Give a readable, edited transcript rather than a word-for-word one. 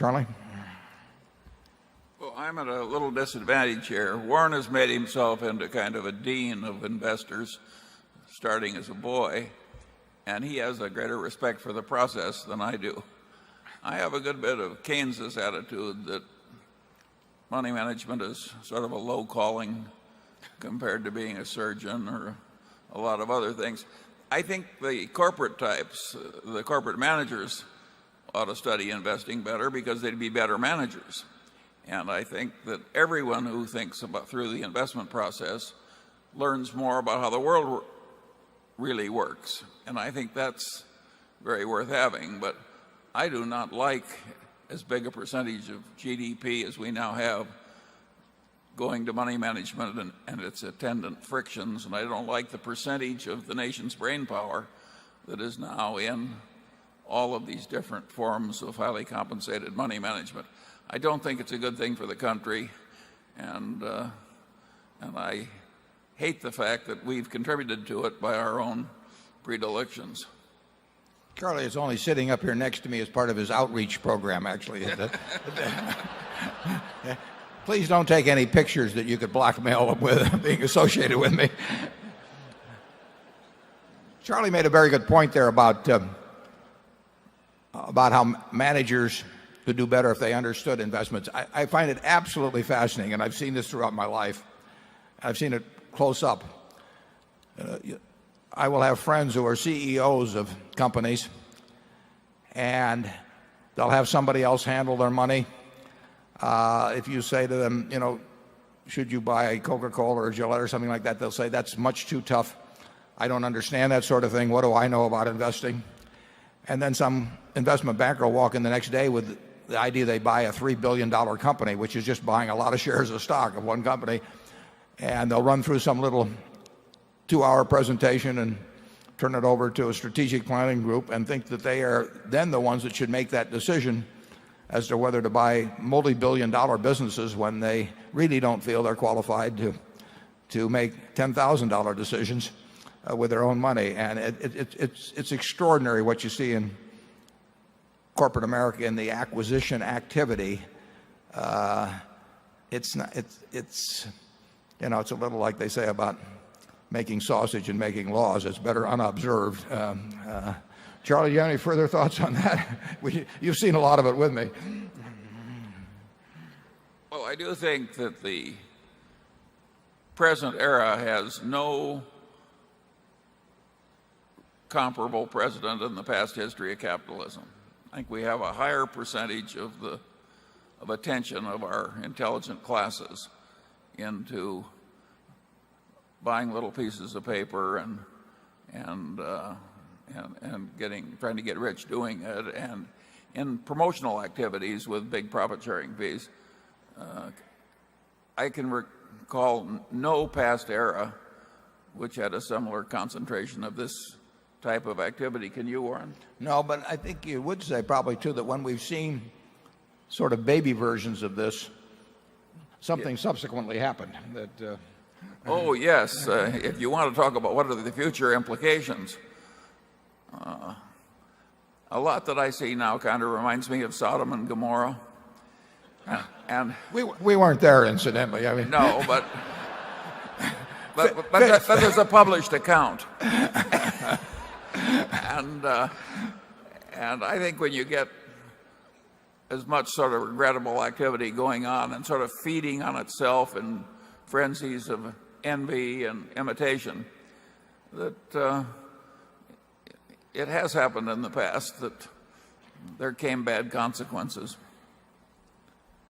Charlie? Well, I'm at a little disadvantage here. Warren has made himself into kind of a dean of investors starting as a boy, and he has a greater respect for the process than I do. I have a good bit of Keynes's attitude that money management is sort of a low calling compared to being a surgeon or a lot of other things. I think the corporate types, the corporate managers, ought to study investing better because they'd be better managers. And I think that everyone who thinks about through the investment process learns more about how the world really works. And I think that's very worth having. But I do not like as big a percentage of GDP as we now have going to money management and its attendant frictions. And I don't like the percentage of the nation's brain power that is now in all of these different forms of highly compensated money management. I don't think it's a good thing for the country, and I hate the fact that we've contributed to it by our own predilections. Charlie is only sitting up here next to me as part of his outreach program, actually. Please don't take any pictures that you could blackmail him with being associated with me. Charlie made a very good point there about how managers could do better if they understood investments. I find it absolutely fascinating, and I've seen this throughout my life. I've seen it close up. I will have friends who are CEOs of companies, and they'll have somebody else handle their money. If you say to them, you know, should you buy Coca-Cola or Gillette or something like that, they'll say, that's much too tough. I don't understand that sort of thing. What do I know about investing? And then some investment banker will walk in the next day with the idea they buy a $3 billion company, which is just buying a lot of shares of stock of one company. And they'll run through some little 2-hour presentation and turn it over to a strategic planning group and think that they are then the ones that should make that decision as to whether to buy multi-billion-dollar businesses when they really don't feel they're qualified to make $10,000 decisions with their own money. And it's extraordinary what you see in corporate America in the acquisition activity. It's you know, it's a little like they say about making sausage and making laws. It's better unobserved. Charlie, do you have any further thoughts on that? You've seen a lot of it with me. Well, I do think that the present era has no comparable precedent in the past history of capitalism. I think we have a higher percentage of attention of our intelligent classes into buying little pieces of paper and trying to get rich doing it, and in promotional activities with big profit sharing fees. I can recall no past era which had a similar concentration of this type of activity. Can you, Warren? No, but I think you would say probably too that when we've seen sort of baby versions of this, something subsequently happened that oh yes, if you want to talk about what are the future implications, a lot that I see now kind of reminds me of Sodom and Gomorrah. And we weren't there, incidentally. I mean, no, but there's a published account. And I think when you get as much sort of regrettable activity going on and sort of feeding on itself in frenzies of envy and imitation, that it has happened in the past that there came bad consequences.